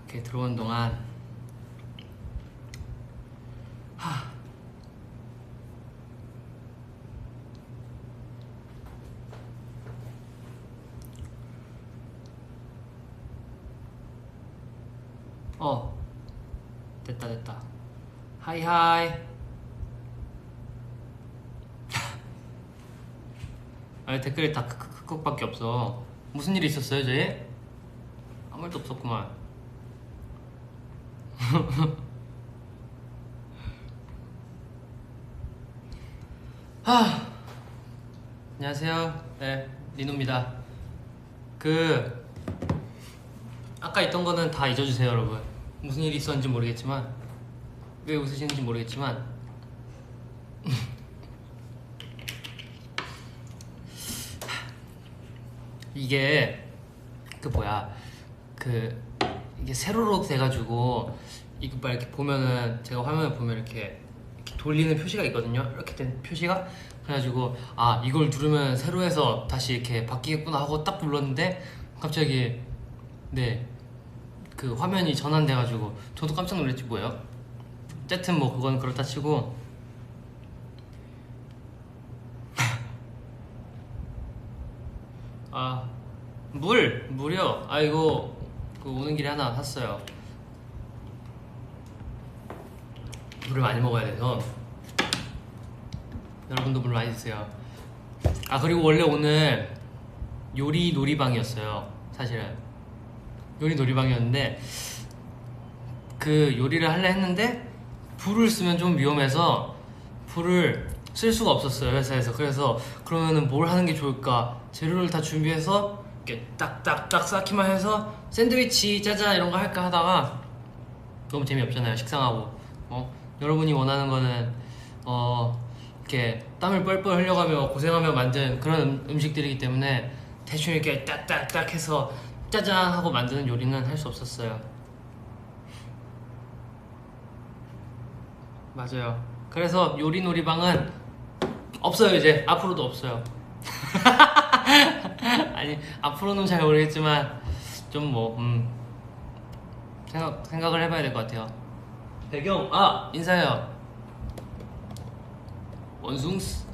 이렇게 들어온 동안 됐다. 하이하이. 아니 댓글이 다 크크크크밖에 없어. 무슨 일이 있었어요 저희? 아무 일도 없었구만. 안녕하세요. 네, 리노입니다. 아까 있던 거는 다 잊어주세요 여러분. 무슨 일이 있었는지 모르겠지만, 왜 웃으시는지 모르겠지만 이게 이게 세로로 돼가지고 이거 막 이렇게 보면은, 제가 화면을 보면 이렇게 돌리는 표시가 있거든요. 이렇게 된 표시가. 그래가지고 이걸 누르면 세로에서 다시 이렇게 바뀌겠구나 하고 딱 눌렀는데 갑자기 그 화면이 전환돼가지고 저도 깜짝 놀랐지 뭐예요. 어쨌든 뭐 그건 그렇다 치고 물이요? 이거 오는 길에 하나 샀어요. 물을 많이 먹어야 돼서 여러분도 물 많이 드세요. 그리고 원래 오늘 요리 놀이방이었어요. 사실은 요리 놀이방이었는데 그 요리를 하려 했는데 불을 쓰면 좀 위험해서 불을 쓸 수가 없었어요 회사에서. 그래서 그러면은 뭘 하는 게 좋을까, 재료를 다 준비해서 이렇게 딱딱딱 쌓기만 해서 샌드위치 짜잔 이런 거 할까 하다가 너무 재미없잖아요 식상하고. 여러분이 원하는 거는 이렇게 땀을 뻘뻘 흘려가며 고생하며 만든 그런 음식들이기 때문에 대충 이렇게 딱딱딱 해서 짜잔 하고 만드는 요리는 할 수 없었어요. 맞아요. 그래서 요리 놀이방은 없어요. 이제 앞으로도 없어요. 아니 앞으로는 잘 모르겠지만 좀 생각을 해봐야 될 것 같아요. 배경 인사해요. 원숭스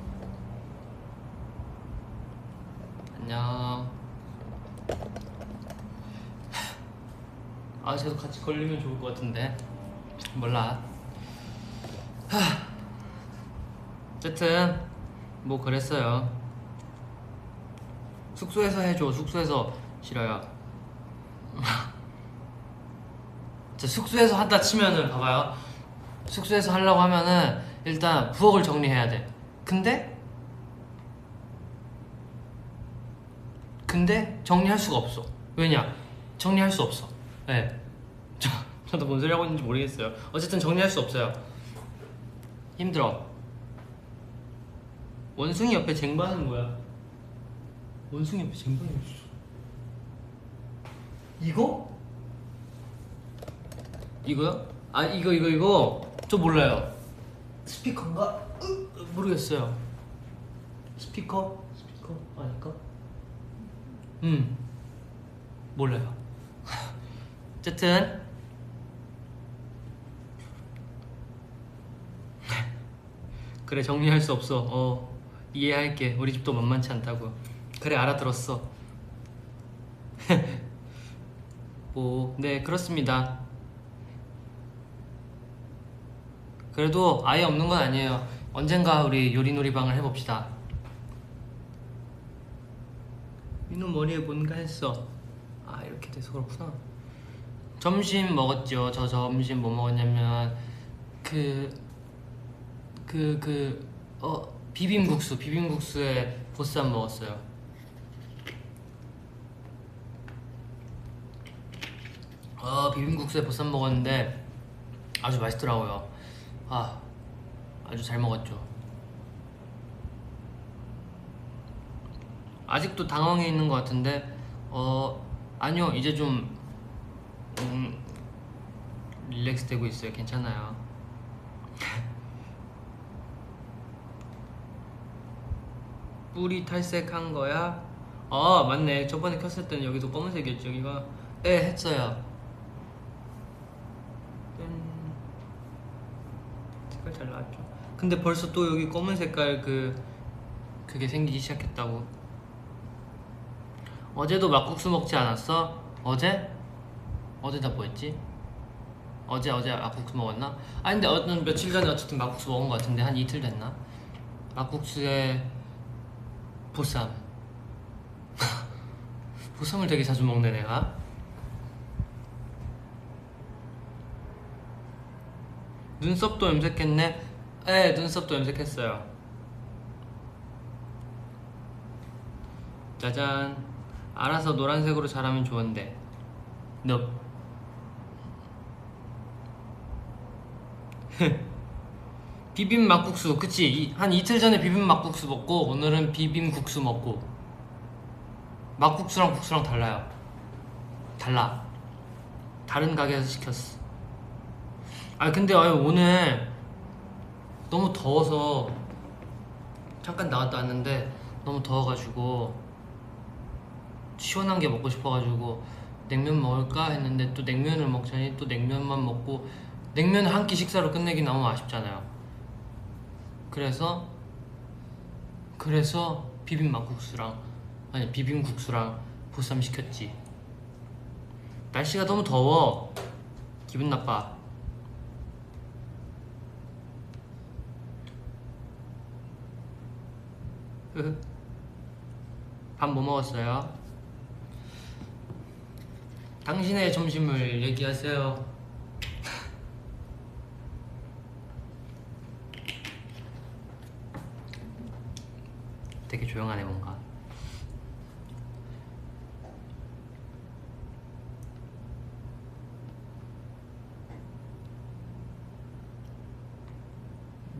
안녕. 쟤도 같이 걸리면 좋을 것 같은데 몰라. 어쨌든 뭐 그랬어요. 숙소에서 해줘. 숙소에서 싫어요. 숙소에서 한다 치면은 봐봐요. 숙소에서 하려고 하면은 일단 부엌을 정리해야 돼. 근데 정리할 수가 없어. 왜냐? 정리할 수 없어. 네. 저도 뭔 소리 하고 있는지 모르겠어요. 어쨌든 정리할 수 없어요. 힘들어. 원숭이 옆에 쟁반은 뭐야? 원숭이 옆에 쟁반이 없어. 이거요? 이거 저 몰라요. 스피커인가? 모르겠어요. 스피커 아닐까? 몰라요. 어쨌든 그래, 정리할 수 없어. 이해할게. 우리 집도 만만치 않다고. 그래, 알아들었어. 네, 그렇습니다. 그래도 아예 없는 건 아니에요. 언젠가 우리 요리놀이방을 해봅시다. 민호 머리에 뭔가 했어. 이렇게 돼서 그렇구나. 점심 먹었죠. 저 점심 뭐 먹었냐면 비빔국수에 보쌈 먹었어요. 비빔국수에 보쌈 먹었는데 아주 맛있더라고요. 아주 잘 먹었죠. 아직도 당황해 있는 것 같은데 아니요, 이제 좀 릴렉스 되고 있어요. 괜찮아요. 뿌리 탈색한 거야? 맞네. 저번에 켰을 때는 여기도 검은색이었죠. 여기가 했어요. 색깔 잘 나왔죠. 근데 벌써 또 여기 검은 색깔 그게 생기기 시작했다고. 어제도 막국수 먹지 않았어? 어제? 어제 다 뭐했지? 어제 막국수 먹었나? 아니 근데 어떤 며칠 전에 어쨌든 막국수 먹은 것 같은데 한 이틀 됐나? 막국수에 보쌈. 보쌈을 되게 자주 먹네 내가. 눈썹도 염색했네? 네, 눈썹도 염색했어요. 짜잔. 알아서 노란색으로 자라면 좋은데. 너. 비빔 막국수. 그치? 한 이틀 전에 비빔 막국수 먹고 오늘은 비빔 국수 먹고. 막국수랑 국수랑 달라요. 달라. 다른 가게에서 시켰어. 아 근데 오늘 너무 더워서 잠깐 나갔다 왔는데 너무 더워가지고 시원한 게 먹고 싶어가지고 냉면 먹을까 했는데 또 냉면을 먹자니 또 냉면만 먹고 냉면 한 끼 식사로 끝내기 너무 아쉽잖아요. 그래서 비빔국수랑 보쌈 시켰지. 날씨가 너무 더워. 기분 나빠. 밥 뭐 먹었어요? 당신의 점심을 얘기하세요. 되게 조용하네 뭔가.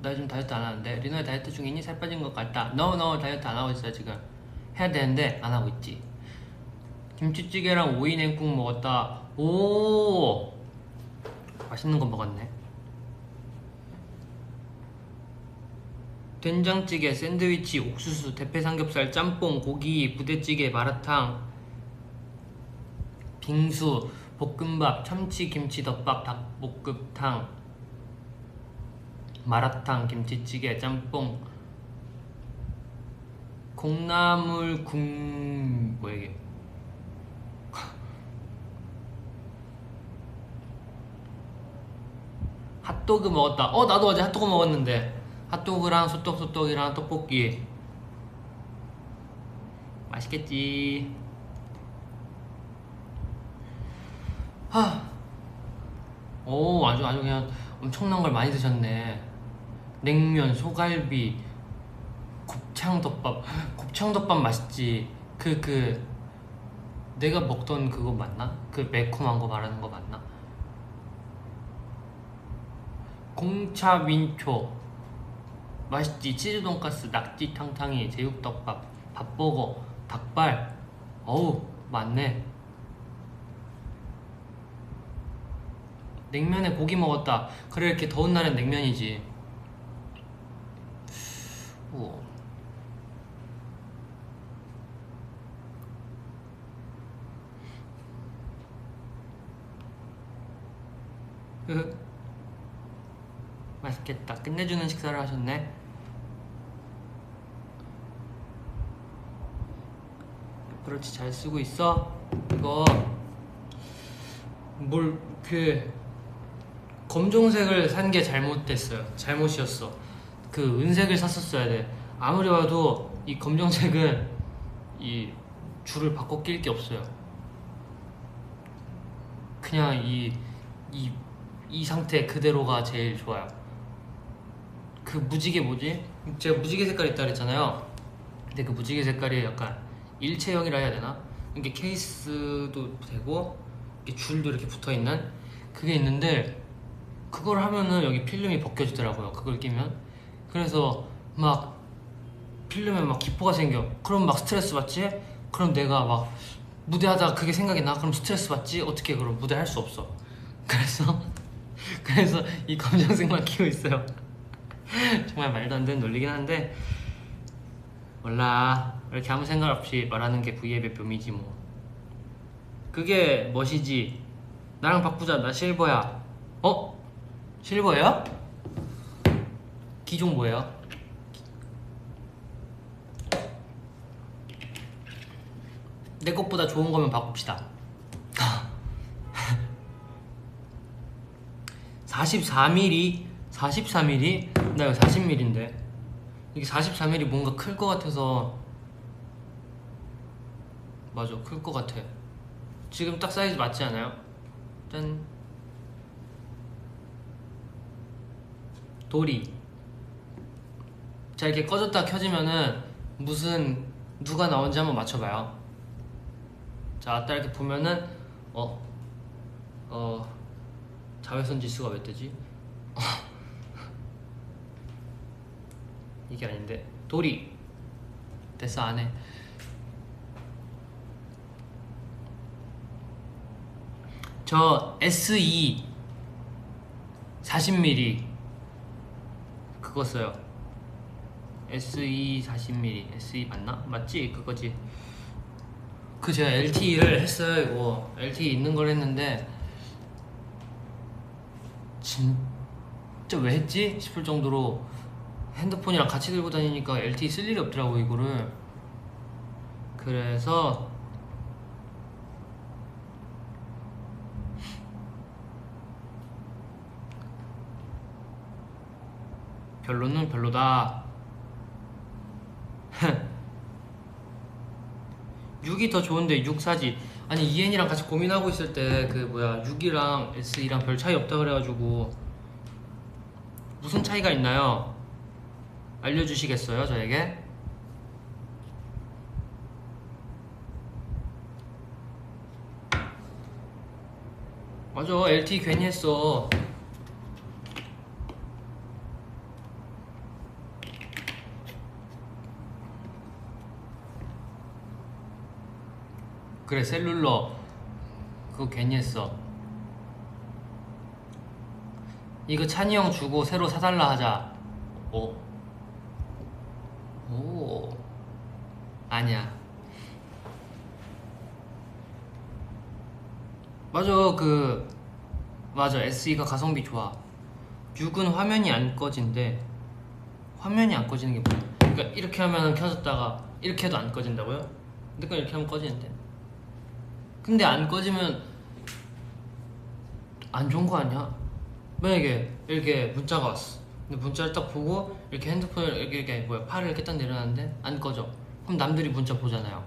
나 요즘 다이어트 안 하는데. 리노야 다이어트 중이니? 살 빠진 것 같다. No 다이어트 안 하고 있어요 지금. 해야 되는데 안 하고 있지. 김치찌개랑 오이 냉국 먹었다. 오, 맛있는 거 먹었네. 된장찌개, 샌드위치, 옥수수, 대패삼겹살, 짬뽕, 고기, 부대찌개, 마라탕, 빙수, 볶음밥, 참치, 김치덮밥, 닭볶음탕, 마라탕, 김치찌개, 짬뽕, 콩나물 뭐야 이게? 핫도그 먹었다. 나도 어제 핫도그 먹었는데. 핫도그랑 소떡이랑 떡볶이 맛있겠지. 아주 그냥 엄청난 걸 많이 드셨네. 냉면, 소갈비, 곱창덮밥 맛있지. 내가 먹던 그거 맞나? 그 매콤한 거 말하는 거 맞나? 공차 민초 맛있지. 치즈 돈가스, 낙지 탕탕이, 제육덮밥, 밥버거, 닭발. 어우 많네. 냉면에 고기 먹었다. 그래 이렇게 더운 날엔 냉면이지. 우와. 맛있겠다. 끝내주는 식사를 하셨네. 그렇지 잘 쓰고 있어. 이거 검정색을 산 게 잘못이었어. 그 은색을 샀었어야 돼. 아무리 봐도 이 검정색은 이 줄을 바꿔 낄 게 없어요. 그냥 이 상태 그대로가 제일 좋아요. 그 무지개 뭐지? 제가 무지개 색깔 있다 그랬잖아요. 근데 그 무지개 색깔이 약간 일체형이라 해야 되나? 이게 케이스도 되고 이렇게 줄도 이렇게 붙어있는 그게 있는데 그걸 하면은 여기 필름이 벗겨지더라고요. 그걸 끼면. 그래서 막 필름에 막 기포가 생겨. 그럼 막 스트레스 받지? 그럼 내가 막 무대하다가 그게 생각이 나? 그럼 스트레스 받지? 어떻게 그럼 무대 할 수 없어. 그래서 이 검정색만 끼고 있어요. 정말 말도 안 되는 논리긴 한데 몰라. 이렇게 아무 생각 없이 말하는 게 V앱의 묘미지 뭐. 그게 멋이지. 나랑 바꾸자. 나 실버야. 실버예요? 기종 뭐예요? 내 것보다 좋은 거면 바꿉시다. 44mm? 44mm? 나 이거 40mm인데 이게 44mm 뭔가 클 것 같아서. 맞아, 클 것 같아. 지금 딱 사이즈 맞지 않아요? 짠. 도리. 자, 이렇게 꺼졌다 켜지면은 무슨 누가 나온지 한번 맞춰봐요. 자, 딱 이렇게 보면은 자외선 지수가 몇 대지? 이게 아닌데. 도리. 됐어, 안 해. 저 SE 40mm 그거 써요. SE 40mm. SE 맞나? 맞지? 그거지. 그 제가 LTE를 했어요. 이거 LTE 있는 걸 했는데 진짜 왜 했지? 싶을 정도로 핸드폰이랑 같이 들고 다니니까 LTE 쓸 일이 없더라고 이거를. 그래서 별로는 별로다. 6이 더 좋은데 6 사지. 아니 EN이랑 같이 고민하고 있을 때 그 뭐야 6이랑 SE랑 별 차이 없다 그래가지고 무슨 차이가 있나요? 알려주시겠어요 저에게? 맞아, LTE 괜히 했어. 그래, 셀룰러 그거 괜히 했어. 이거 찬이 형 주고 새로 사달라 하자. 오 아니야. 맞아, 맞아, SE가 가성비 좋아. 6은 화면이 안 꺼진대. 화면이 안 꺼지는 게 뭐야? 그러니까 이렇게 하면 켜졌다가 이렇게 해도 안 꺼진다고요? 근데 이렇게 하면 꺼지는데. 근데 안 꺼지면 안 좋은 거 아니야? 만약에 이렇게 문자가 왔어. 근데 문자를 딱 보고 이렇게 핸드폰을 이렇게 뭐야 팔을 이렇게 딱 내려놨는데 안 꺼져. 그럼 남들이 문자 보잖아요.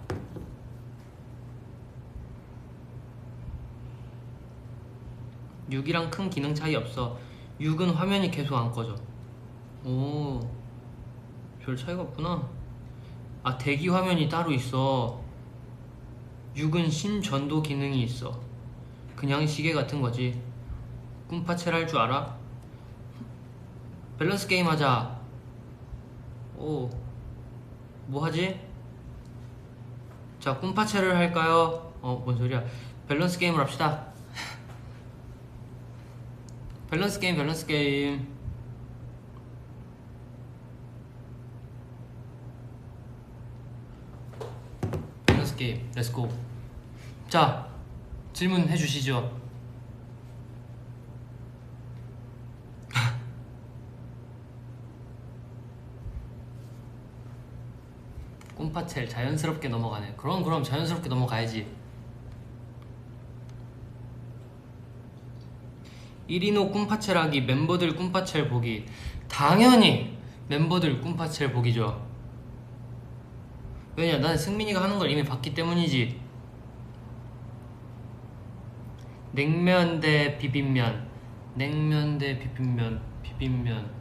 (6이랑) 큰 기능 차이 없어. 6은 화면이 계속 안 꺼져. 오, 별 차이가 없구나. 아, 대기 화면이 따로 있어. 6은 신전도 기능이 있어. 그냥 시계 같은 거지. 꿈파첼 할 줄 알아? 밸런스 게임 하자. 오, 뭐 하지? 자, 꿈파첼을 할까요? 뭔 소리야. 밸런스 게임을 합시다. 밸런스 게임, 밸런스 게임. 밸런스 게임, 렛츠고. 자, 질문해 주시죠. 꿈파첼 자연스럽게 넘어가네. 그럼 자연스럽게 넘어가야지. 1인호 꿈파첼 하기, 멤버들 꿈파첼 보기. 당연히 멤버들 꿈파첼 보기죠. 왜냐, 난 승민이가 하는 걸 이미 봤기 때문이지. 냉면 대 비빔면. 냉면 대 비빔면. 비빔면.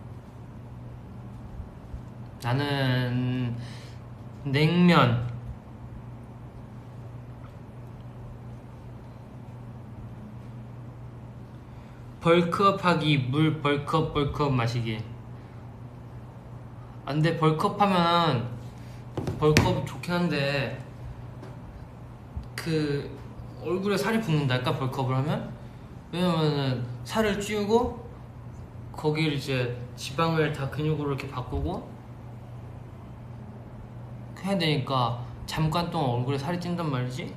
나는 냉면. 벌크업 하기, 물 벌크업 마시기. 아, 근데 벌크업 하면 벌크업 좋긴 한데 그 얼굴에 살이 붙는달까 벌크업을 하면? 왜냐면은 살을 찌우고 거기를 이제 지방을 다 근육으로 이렇게 바꾸고 해야 되니까 잠깐 동안 얼굴에 살이 찐단 말이지?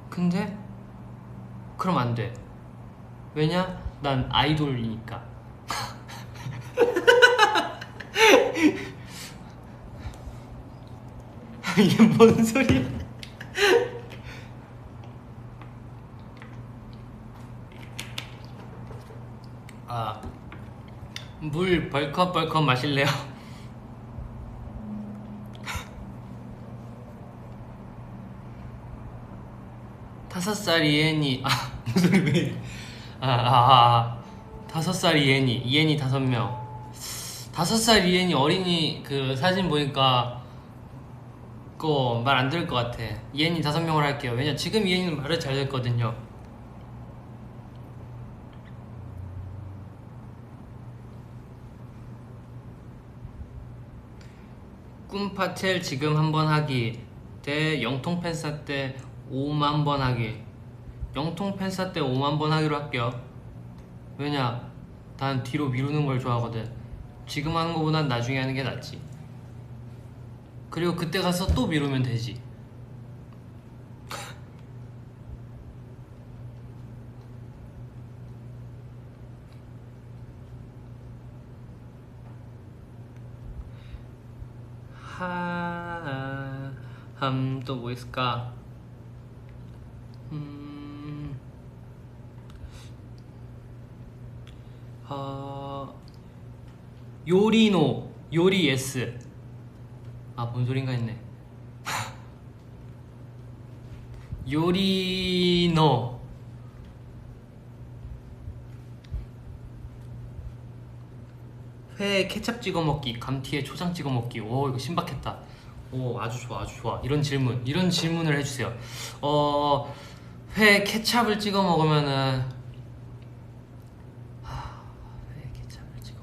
근데 그럼 안 돼. 왜냐? 난 아이돌이니까. 이게 뭔 소리야? 아, 물 벌컥벌컥 마실래요? 5살 이엔이 무슨 소리 왜 이래? 5살 이엔이 5명. 5살 이엔이 어린이 그 사진 보니까 그거 말 안 들을 것 같아. 이엔이 5명으로 할게요. 왜냐 지금 이엔이는 말을 잘 듣거든요. 꿈파첼 지금 한번 하기 대 영통 팬싸 때 5만 번 하기. 영통 팬싸 때 5만 번 하기로 할게요. 왜냐 난 뒤로 미루는 걸 좋아하거든. 지금 하는 거보단 나중에 하는 게 낫지. 그리고 그때 가서 또 미루면 되지. 또 뭐 있을까? 요리노 요리 S. 뭔 소린가 했네. 요리노 회에 케찹 찍어 먹기, 감튀에 초장 찍어 먹기. 오 이거 신박했다. 오 아주 좋아 아주 좋아. 이런 질문을 해주세요. 회에 케찹을 찍어 먹으면은 회에 케찹을 찍어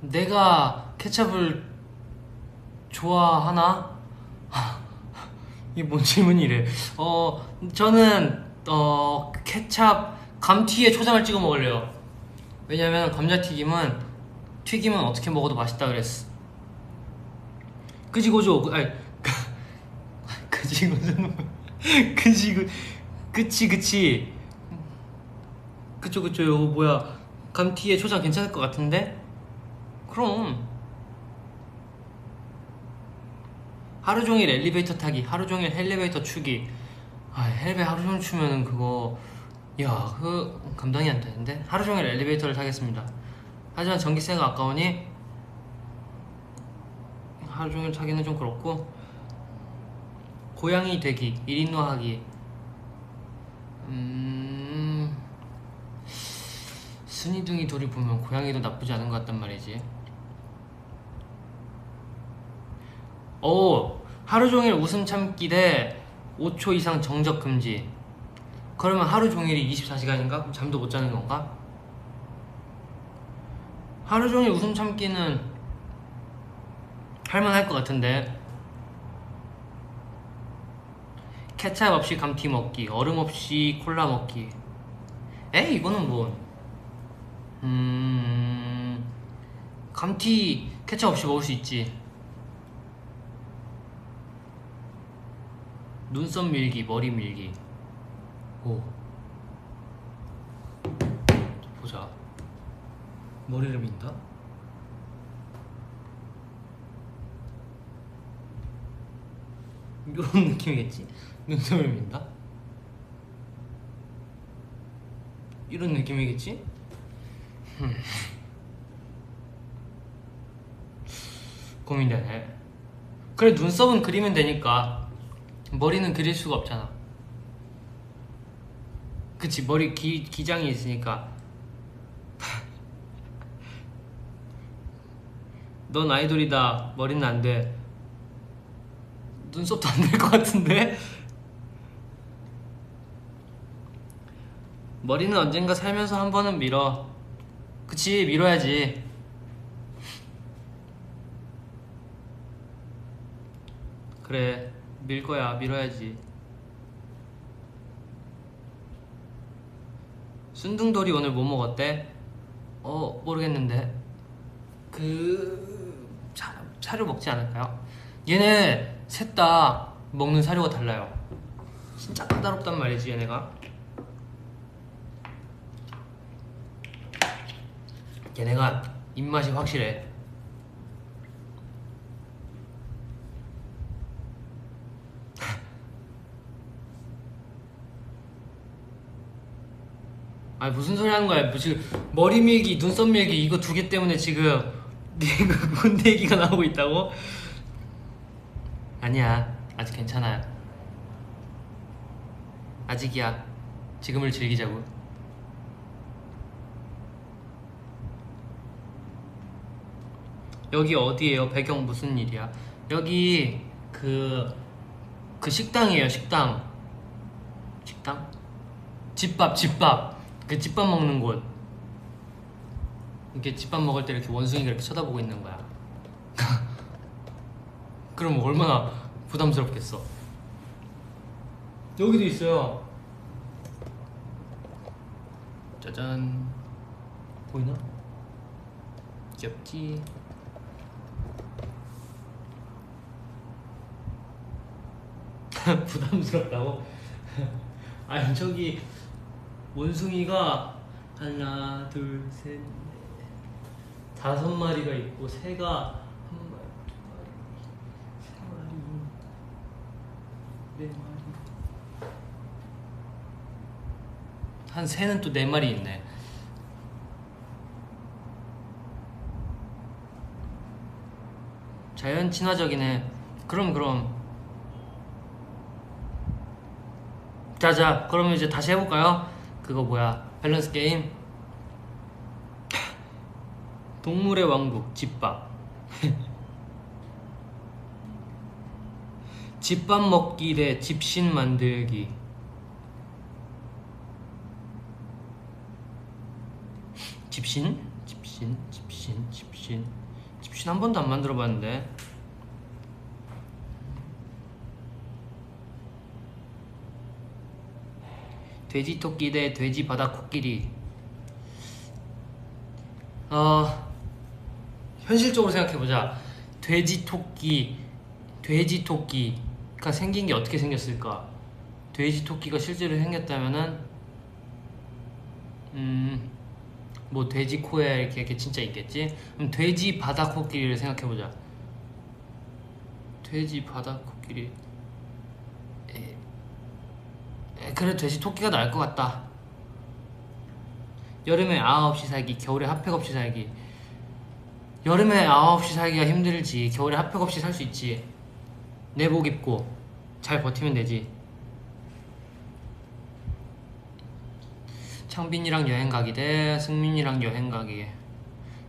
내가 케찹을 좋아하나? 이게 뭔 질문이래. 저는 케찹 감튀에 초장을 찍어 먹을래요. 왜냐면 감자튀김은 튀김은 어떻게 먹어도 맛있다 그랬어. 그지고죠. 그지고죠. 그치. 그쵸. 이거 뭐야? 감튀에 초장 괜찮을 것 같은데? 그럼. 하루 종일 엘리베이터 타기, 하루 종일 엘리베이터 추기. 엘리베이터 하루 종일 추면은 그거 감당이 안 되는데. 하루 종일 엘리베이터를 타겠습니다. 하지만 전기세가 아까우니 하루 종일 타기는 좀 그렇고. 고양이 되기, 1인노 하기. 순이둥이 둘이 보면 고양이도 나쁘지 않은 것 같단 말이지. 하루 종일 웃음 참기 대 5초 이상 정적 금지. 그러면 하루 종일이 24시간인가? 그럼 잠도 못 자는 건가? 하루 종일 웃음 참기는 할만할 것 같은데. 케찹 없이 감튀 먹기, 얼음 없이 콜라 먹기. 이거는 뭐 감튀 케찹 없이 먹을 수 있지. 눈썹 밀기, 머리 밀기. 보자. 머리를 민다? 이런 느낌이겠지? 눈썹을 민다? 이런 느낌이겠지? 고민되네. 그래 눈썹은 그리면 되니까. 머리는 그릴 수가 없잖아. 그치 머리 기장이 있으니까. 넌 아이돌이다. 머리는 안 돼. 눈썹도 안 될 것 같은데? 머리는 언젠가 살면서 한 번은 밀어. 그치 밀어야지. 그래 밀 거야. 밀어야지. 순둥돌이 오늘 뭐 먹었대? 모르겠는데. 사료 먹지 않을까요? 얘네 셋 다 먹는 사료가 달라요. 진짜 까다롭단 말이지 얘네가. 얘네가 입맛이 확실해. 아니 무슨 소리 하는 거야? 뭐 지금 머리 밀기, 눈썹 밀기 이거 두 개 때문에 지금 네가 군대 얘기가 나오고 있다고? 아니야, 아직 괜찮아. 아직이야. 지금을 즐기자고. 여기 어디예요? 배경 무슨 일이야? 여기 그 식당이에요. 식당. 집밥. 그 집밥 먹는 곳. 이렇게 집밥 먹을 때 이렇게 원숭이가 이렇게 쳐다보고 있는 거야. 그럼 얼마나 부담스럽겠어. 여기도 있어요. 짜잔. 보이나? 귀엽지? 부담스럽다고? 아니 저기 원숭이가 하나 둘셋 다섯 마리가 있고 새가 한 마리 두 마리 세 마리 네 마리 한 새는 또 네 마리 있네. 자연 친화적이네. 그럼 자자 그러면 이제 다시 해볼까요? 그거 뭐야 밸런스 게임. 동물의 왕국 집밥. 집밥 먹기 대 집신 만들기. 집신 한 번도 안 만들어 봤는데. 돼지 토끼 대 돼지 바다 코끼리. 현실적으로 생각해보자. 돼지 토끼가 생긴 게 어떻게 생겼을까? 돼지 토끼가 실제로 생겼다면은 뭐 돼지 코에 이렇게 진짜 있겠지? 그럼 돼지 바다 코끼리를 생각해보자. 돼지 바다 코끼리. 그래 돼지 토끼가 나을 것 같다. 여름에 아아 없이 살기, 겨울에 핫팩 없이 살기. 여름에 아아 없이 살기가 힘들지. 겨울에 핫팩 없이 살 수 있지. 내복 입고 잘 버티면 되지. 창빈이랑 여행 가기 대 승민이랑 여행 가기.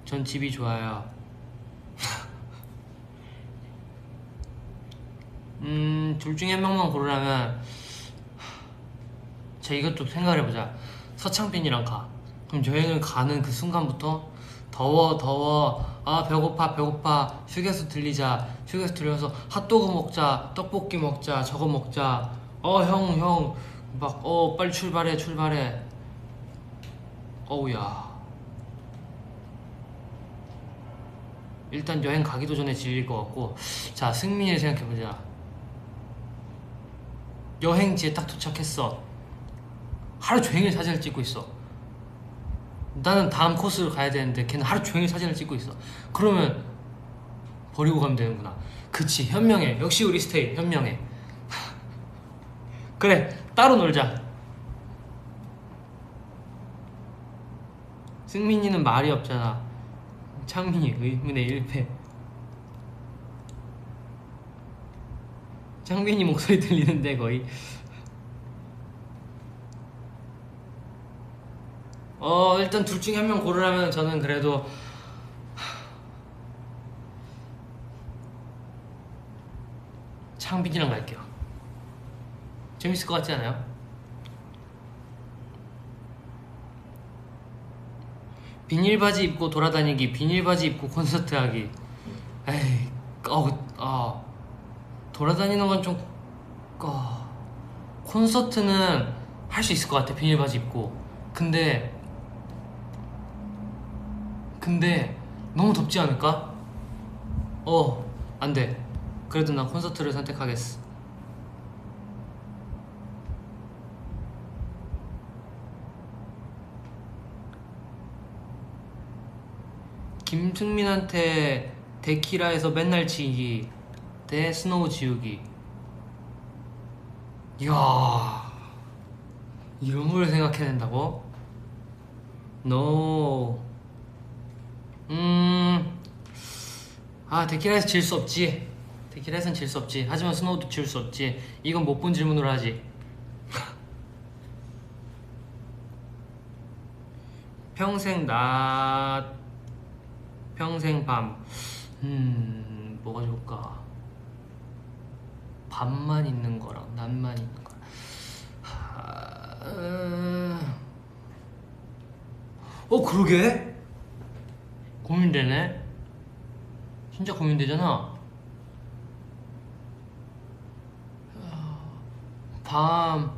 전 집이 좋아요. 둘 중에 한 명만 고르라면 자 이것 좀 생각해보자. 서창빈이랑 가. 그럼 여행을 가는 그 순간부터 더워 아 배고파 휴게소 들리자. 휴게소 들려서 핫도그 먹자, 떡볶이 먹자, 저거 먹자. 형 막 빨리 출발해. 어우야. 일단 여행 가기도 전에 질릴 것 같고. 자 승민이를 생각해보자. 여행지에 딱 도착했어. 하루 종일 사진을 찍고 있어. 나는 다음 코스로 가야 되는데 걔는 하루 종일 사진을 찍고 있어. 그러면 버리고 가면 되는구나. 그치 현명해. 역시 우리 스테이 현명해. 그래 따로 놀자. 승민이는 말이 없잖아. 창민이 의문의 1패. 창민이 목소리 들리는데 거의. 일단 둘 중에 한 명 고르라면 저는 그래도 창빈이랑 갈게요. 재밌을 것 같지 않아요? 비닐바지 입고 돌아다니기, 비닐바지 입고 콘서트 하기. 에이, 돌아다니는 건 좀, 콘서트는 할 수 있을 것 같아, 비닐바지 입고. 근데 너무 덥지 않을까? 안 돼. 그래도 난 콘서트를 선택하겠어. 김승민한테 데키라에서 맨날 지기 대 스노우 지우기. 이야, 이런 걸 생각해낸다고? No. 데키라에서 질 수 없지. 데키라에서는 질 수 없지. 하지만 스노우도 질 수 없지. 이건 못 본 질문으로 하지. 평생 낮, 평생 밤. 뭐가 좋을까? 밤만 있는 거랑 낮만 있는 거랑. 그러게? 고민되네. 진짜 고민되잖아. 밤.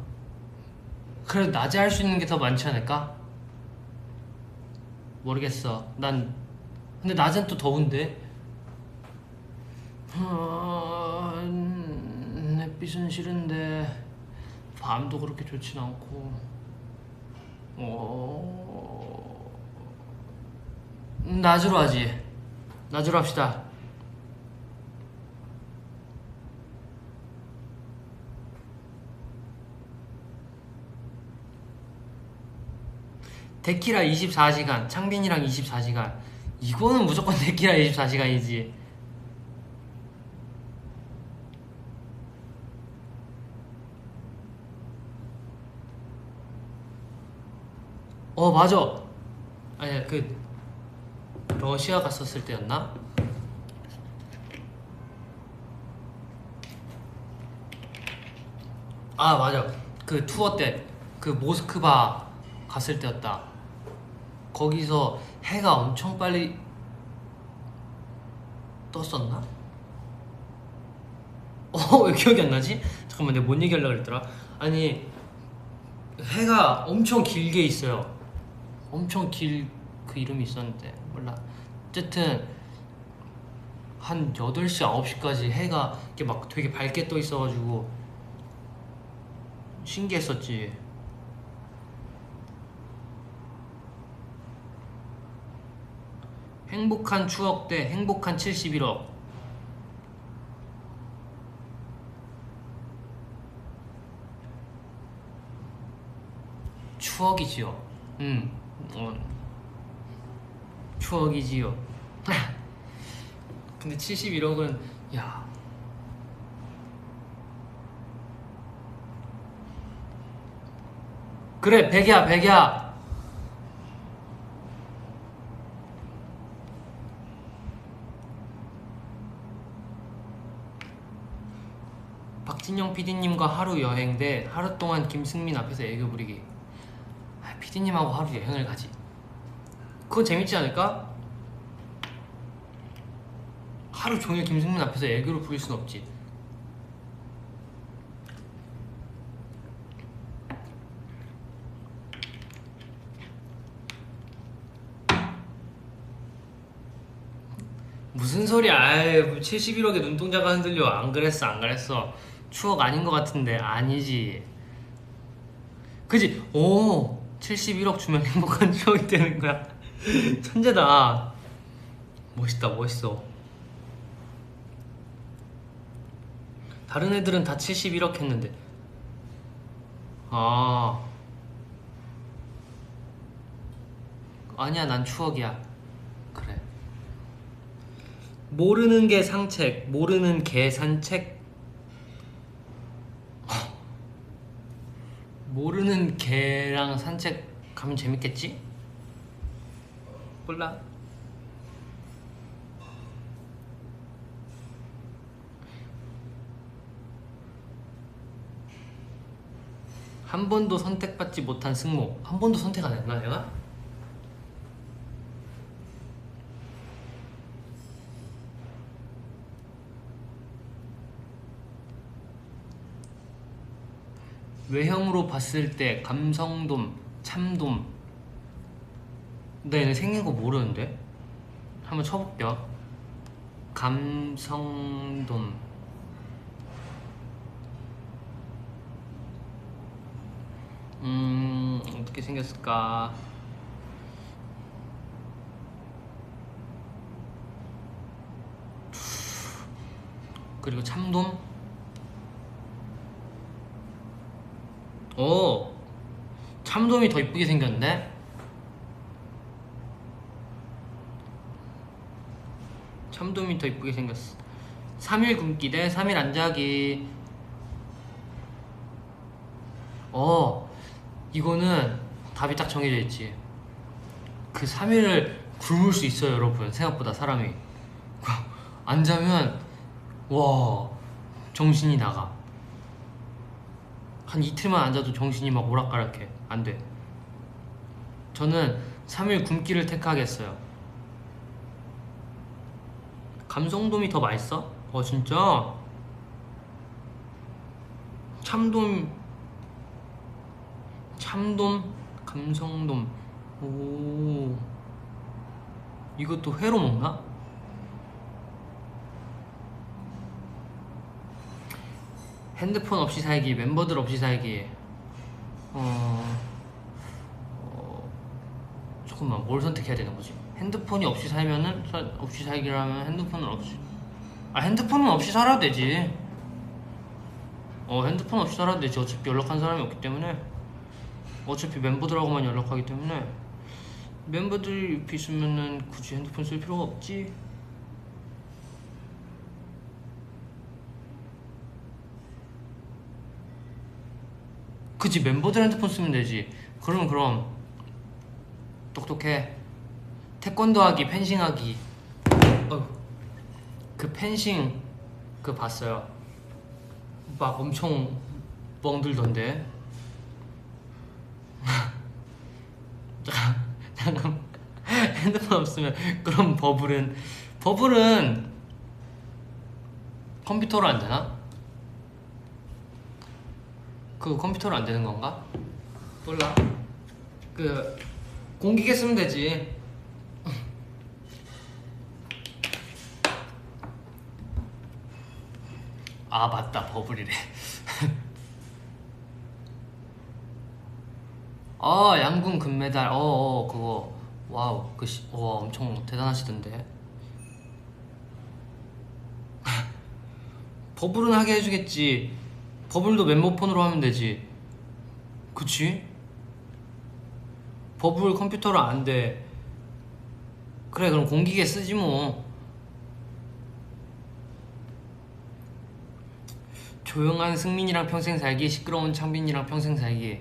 그래도 낮에 할 수 있는 게 더 많지 않을까? 모르겠어. 근데 낮엔 또 더운데. 햇빛은 싫은데 밤도 그렇게 좋진 않고. 낮으로 하지. 낮으로 합시다. 데키라 24시간, 창빈이랑 24시간. 이거는 무조건 데키라 24시간이지. 맞아. 아니야, 러시아 갔었을 때였나? 맞아. 그 투어 때, 그 모스크바 갔을 때였다. 거기서 해가 엄청 빨리 떴었나? 왜 기억이 안 나지? 잠깐만, 내가 뭔 얘기하려고 그랬더라? 아니, 해가 엄청 길게 있어요. 엄청 그 이름이 있었는데 몰라. 어쨌든 한 8시, 9시까지 해가 이렇게 막 되게 밝게 떠 있어가지고 신기했었지. 행복한 추억 대 행복한 71억. 추억이지요. 추억이지요. 근데 71억은 야. 그래, 100이야. 박진영 PD님과 하루 여행 대 하루 동안 김승민 앞에서 애교 부리기. PD님하고 하루 여행을 가지. 그거 재밌지 않을까? 하루 종일 김승민 앞에서 애교를 부릴 순 없지. 무슨 소리야. 71억에 눈동자가 흔들려. 안 그랬어. 추억 아닌 것 같은데. 아니지. 그지? 71억 주면 행복한 추억이 되는 거야. 천재다. 멋있어. 다른 애들은 다 71억 했는데. 아니야, 난 추억이야. 그래. 모르는 게 상책, 모르는 개 산책. 모르는 개랑 산책 가면 재밌겠지? 몰라. 한 번도 선택받지 못한 승모. 한 번도 선택 안 했나 내가? 외형으로 봤을 때 감성돔, 참돔. 나 얘네 생긴 거 모르는데? 한번 쳐볼게요. 감성돔. 어떻게 생겼을까? 그리고 참돔. 오, 참돔이 더 이쁘게 생겼네. 참돔이 더 이쁘게 생겼어. 3일 굶기 대 3일 안 자기. 이거는 답이 딱 정해져 있지. 그 3일을 굶을 수 있어요, 여러분. 생각보다 사람이 안 자면 와, 정신이 나가. 한 이틀만 안 자도 정신이 막 오락가락해. 안 돼. 저는 3일 굶기를 택하겠어요. 감성돔이 더 맛있어? 진짜? 참돔, 감성돔. 오, 이것도 회로 먹나? 핸드폰 없이 살기, 멤버들 없이 살기. 잠깐만, 뭘 선택해야 되는 거지? 핸드폰이 없이 살면은 없이 살기라면 핸드폰은 없이. 핸드폰은 없이 살아도 되지. 핸드폰 없이 살아도 되지. 어차피 연락한 사람이 없기 때문에. 어차피 멤버들하고만 연락하기 때문에 멤버들 옆에 있으면은 굳이 핸드폰 쓸 필요가 없지. 그치, 멤버들 핸드폰 쓰면 되지. 그럼 똑똑해. 태권도 하기, 펜싱 하기. 그 펜싱 그거 봤어요. 막 엄청 멍들던데. 잠깐. 핸드폰 없으면 그럼 버블은 컴퓨터로 안 되나? 그거 컴퓨터로 안 되는 건가? 몰라. 그 공기계 쓰면 되지. 맞다, 버블이래. 양궁 금메달. 그거. 와우, 엄청 대단하시던데. 버블은 하게 해주겠지. 버블도 멤버폰으로 하면 되지. 그치? 버블 컴퓨터로 안 돼. 그래, 그럼 공기계 쓰지 뭐. 조용한 승민이랑 평생 살기, 시끄러운 창빈이랑 평생 살기.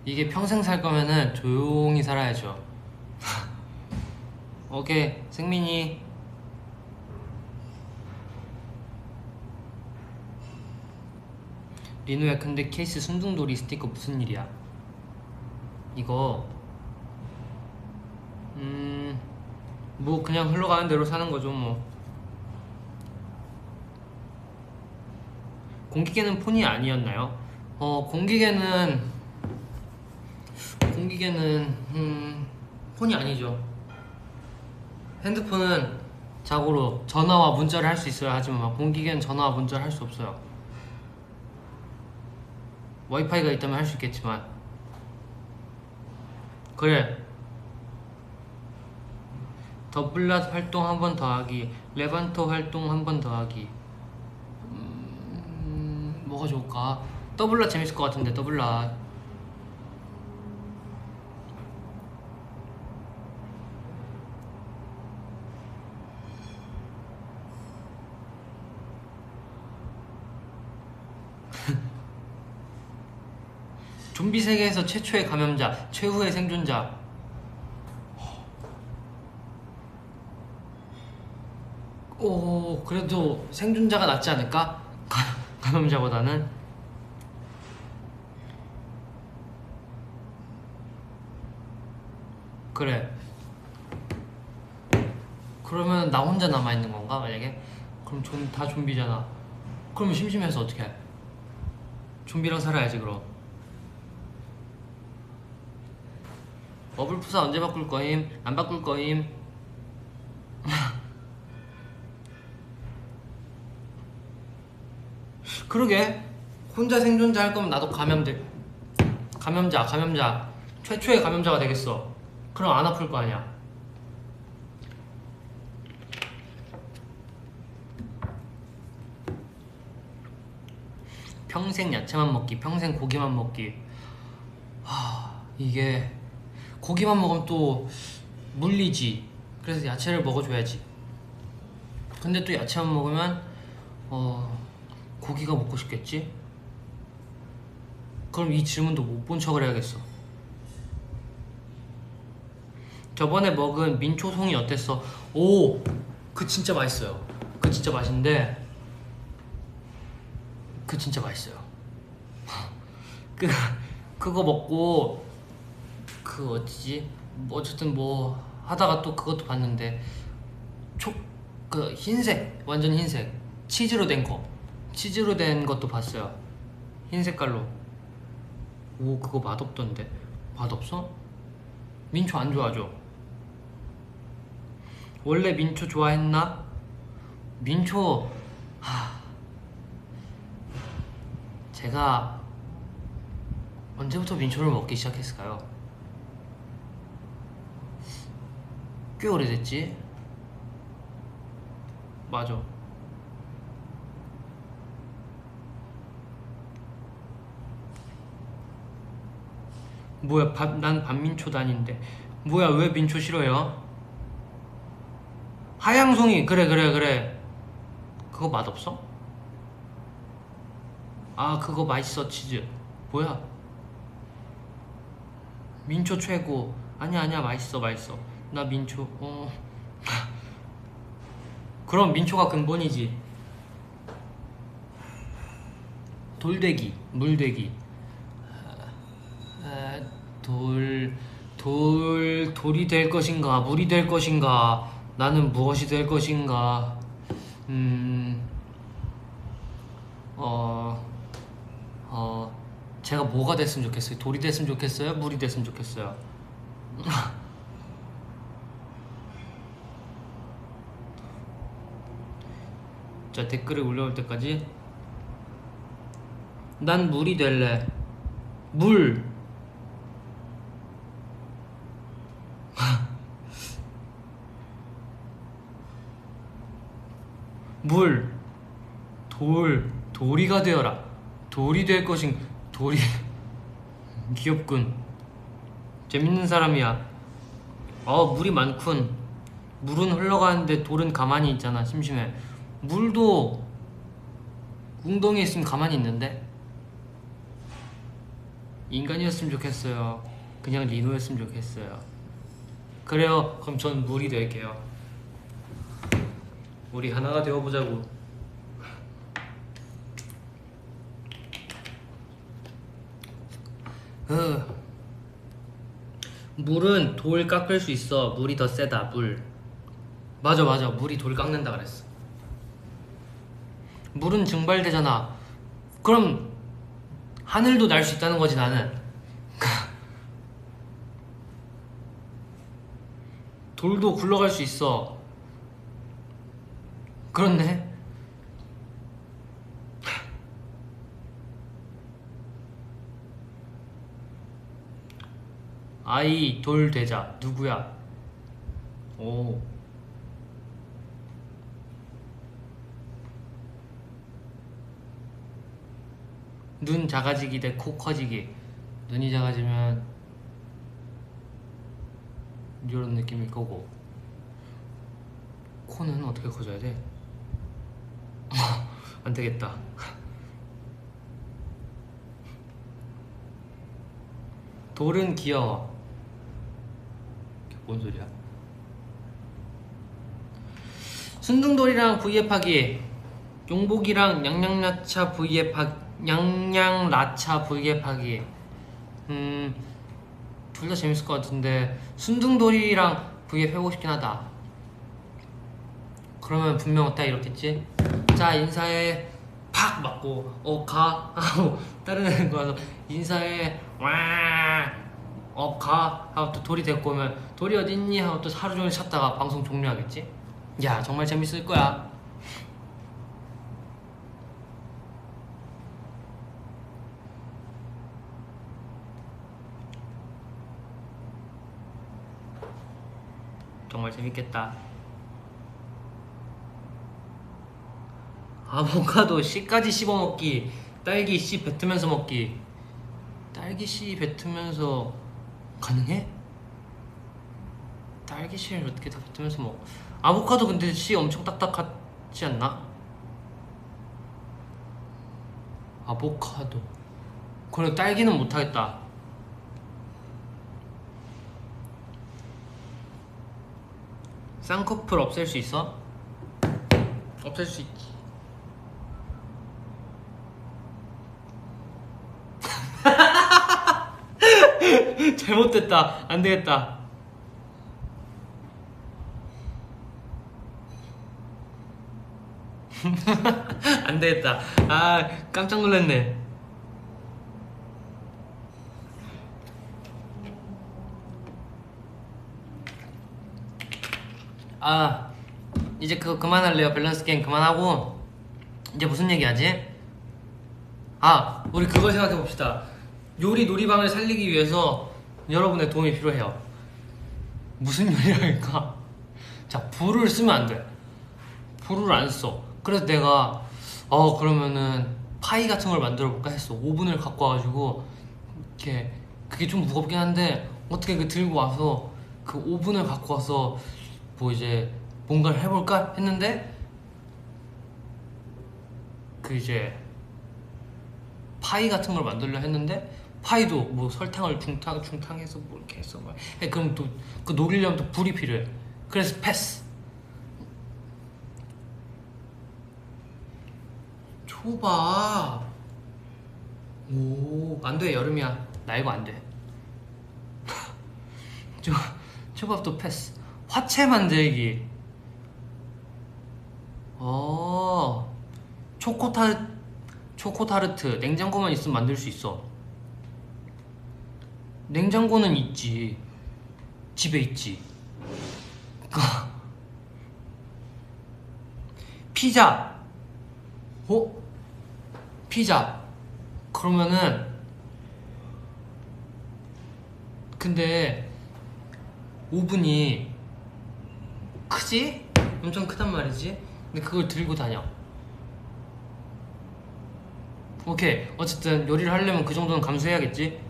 이게 평생 살 거면은 조용히 살아야죠. 오케이, 승민이. 리노야, 근데 케이스 순둥돌이 스티커 무슨 일이야? 이거 뭐 그냥 흘러가는 대로 사는 거죠 뭐. 공기계는 폰이 아니었나요? 공기계는 폰이 아니죠. 핸드폰은 자고로 전화와 문자를 할 수 있어야 하지만 공기계는 전화와 문자를 할 수 없어요. 와이파이가 있다면 할 수 있겠지만. 그래, 더블랏 활동 한 번 더 하기, 레반토 활동 한 번 더 하기. 뭐가 좋을까? 더블랏 재밌을 것 같은데. 더블랏. 좀비 세계에서 최초의 감염자, 최후의 생존자. 그래도 생존자가 낫지 않을까? 감염자보다는. 그래, 그러면 나 혼자 남아있는 건가 만약에? 그럼 다 좀비잖아. 그러면 심심해서 어떡해? 좀비랑 살아야지 그럼. 버블푸사 언제 바꿀 거임? 안 바꿀 거임? 그러게, 혼자 생존자 할 거면 나도 감염자 최초의 감염자가 되겠어. 그럼 안 아플 거 아니야. 평생 야채만 먹기, 평생 고기만 먹기. 이게 고기만 먹으면 또 물리지. 그래서 야채를 먹어줘야지. 근데 또 야채만 먹으면 고기가 먹고 싶겠지? 그럼 이 질문도 못 본 척을 해야겠어. 저번에 먹은 민초송이 어땠어? 오! 그 진짜 맛있어요. 그 진짜 맛있는데 그 진짜 맛있어요. 그거 먹고 그 어디지? 뭐 어쨌든 뭐 하다가 또 그것도 봤는데 그 흰색, 완전 흰색 치즈로 된 것도 봤어요. 흰 색깔로. 오, 그거 맛없던데. 맛없어? 민초 안 좋아하죠? 원래 민초 좋아했나? 민초 제가 언제부터 민초를 먹기 시작했을까요? 꽤 오래됐지? 맞아. 뭐야, 난 반민초 다닌데. 뭐야, 왜 민초 싫어요? 하양송이, 그래. 그거 맛없어? 아, 그거 맛있어, 치즈. 뭐야? 민초 최고. 아니야, 맛있어. 나 민초, 그럼 민초가 근본이지. 돌되기, 물되기. 돌이 될 것인가, 물이 될 것인가, 나는 무엇이 될 것인가. 제가 뭐가 됐으면 좋겠어요? 돌이 됐으면 좋겠어요? 물이 됐으면 좋겠어요? 자, 댓글에 올라올 때까지. 난 물이 될래. 물. 물. 돌이가 되어라. 돌이 될 것인. 돌이. 귀엽군. 재밌는 사람이야. 물이 많군. 물은 흘러가는데 돌은 가만히 있잖아. 심심해. 물도 웅덩이에 있으면 가만히 있는데. 인간이었으면 좋겠어요. 그냥 리노였으면 좋겠어요. 그래요. 그럼 전 물이 될게요. 우리 하나가 되어보자고. 물은 돌 깎을 수 있어. 물이 더 세다. 물. 맞아. 물이 돌 깎는다 그랬어. 물은 증발되잖아. 그럼 하늘도 날 수 있다는 거지, 나는. 돌도 굴러갈 수 있어. 그렇네. 아이 돌 되자. 누구야? 오. 눈 작아지기 대 코 커지기. 눈이 작아지면 이런 느낌일 거고, 코는 어떻게 커져야 돼? 안 되겠다. 돌은 귀여워. 뭔 소리야? 순둥돌이랑 V앱하기. 용복이랑 냥냥라차 V앱하기. 둘 다 재밌을 것 같은데 순둥돌이랑 V앱 해보고 싶긴 하다. 그러면 분명 딱 이렇겠지? 자, 인사해. 팍 맞고 가 하고 다른 애는 가서 인사해. 가 하고 또 돌이 데리고 오면 돌이 어딨니? 하고 또 하루 종일 찾다가 방송 종료하겠지? 야, 정말 재밌을 거야. 정말 재밌겠다. 아보카도 씨까지 씹어먹기. 딸기 씨 뱉으면서 먹기. 딸기 씨 뱉으면서 가능해? 딸기 씨를 어떻게 다 뱉으면서 먹어? 아보카도 근데 씨 엄청 딱딱하지 않나? 아보카도. 그래 딸기는 못하겠다. 쌍꺼풀 없앨 수 있어? 없앨 수 있지. 잘못됐다. 안 되겠다. 안 되겠다. 아, 깜짝 놀랐네. 아, 이제 그거 그만할래요. 밸런스 게임 그만하고 이제 무슨 얘기하지? 아, 우리 그걸 생각해 봅시다. 요리 놀이방을 살리기 위해서 여러분의 도움이 필요해요. 무슨 요리를 할까? 자, 불을 쓰면 안 돼. 불을 안 써. 그래서 내가 그러면은 파이 같은 걸 만들어 볼까 했어. 오븐을 갖고 와가지고 이렇게 그게 좀 무겁긴 한데 어떻게 그 들고 와서 그 오븐을 갖고 와서 뭐 이제 뭔가를 해볼까 했는데 그 이제 파이 같은 걸 만들려 했는데 파이도 뭐 설탕을 중탕해서 뭐 이렇게 해서 막 그럼 또 그 녹이려면 또 불이 필요해. 그래서 패스. 초밥. 오, 안 돼. 여름이야. 나 이거 안 돼. 초밥도 패스. 화채 만들기. 초코타르트. 냉장고만 있으면 만들 수 있어. 냉장고는 있지. 집에 있지. 피자. 피자. 그러면은 근데 오븐이 크지? 엄청 크단 말이지. 근데 그걸 들고 다녀. 오케이. 어쨌든 요리를 하려면 그 정도는 감수해야겠지.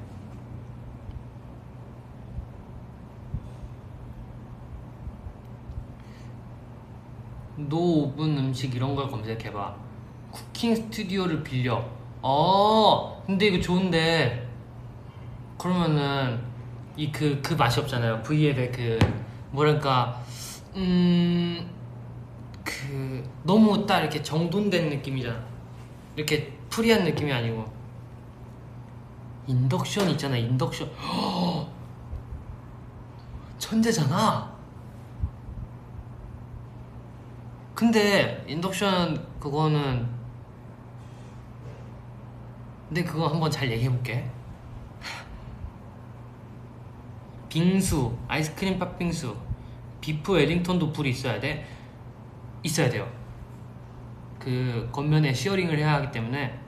노오븐 음식 이런 걸 검색해봐. 쿠킹 스튜디오를 빌려. 근데 이거 좋은데 그러면은 이 그 맛이 없잖아요. V앱의 그 뭐랄까 그 너무 딱 이렇게 정돈된 느낌이잖아. 이렇게 프리한 느낌이 아니고. 인덕션 있잖아. 인덕션. 천재잖아. 근데 인덕션 그거는 근데 그거 한번 잘 얘기해볼게. 빙수, 아이스크림 팥빙수, 비프 웰링턴도 불이 있어야 돼. 있어야 돼요. 그 겉면에 시어링을 해야 하기 때문에.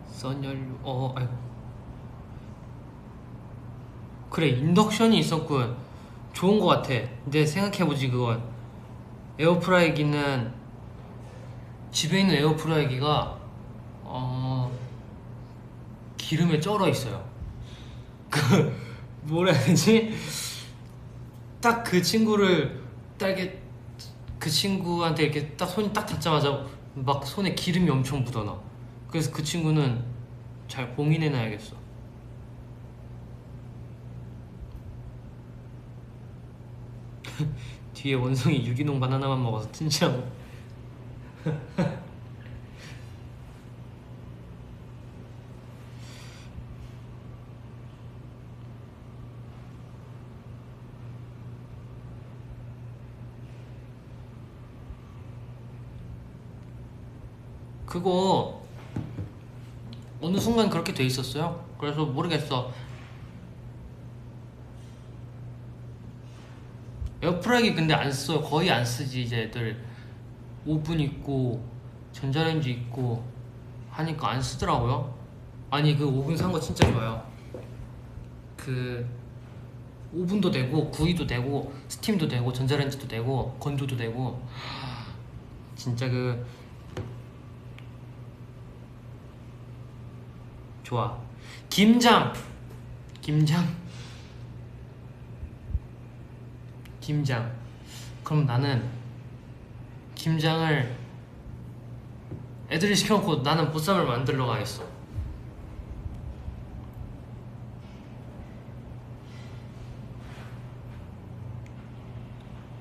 선연료. 아이고. 그래, 인덕션이 있었군. 좋은 거 같아. 근데 생각해보지. 그건 에어프라이기는 집에 있는 에어프라이기가 기름에 쩔어 있어요. 그 뭐라 해야 되지? 딱 그 친구를 딱 이렇게 그 친구한테 이렇게 딱 손이 딱 닿자마자 막 손에 기름이 엄청 묻어나. 그래서 그 친구는 잘 봉인해놔야겠어. 뒤에 원숭이 유기농 바나나만 먹어서 틴치하고. 그거 어느 순간 그렇게 돼 있었어요. 그래서 모르겠어. 에어프라이기 근데 안 써. 거의 안 쓰지. 이제 애들 오븐 있고 전자레인지 있고 하니까 안 쓰더라고요. 아니 그 오븐 산 거 진짜 좋아요. 그 오븐도 되고 구이도 되고 스팀도 되고 전자레인지도 되고 건조도 되고 진짜 그 좋아. 김장 그럼 나는 김장을 애들이 시켜놓고 나는 보쌈을 만들러 가겠어.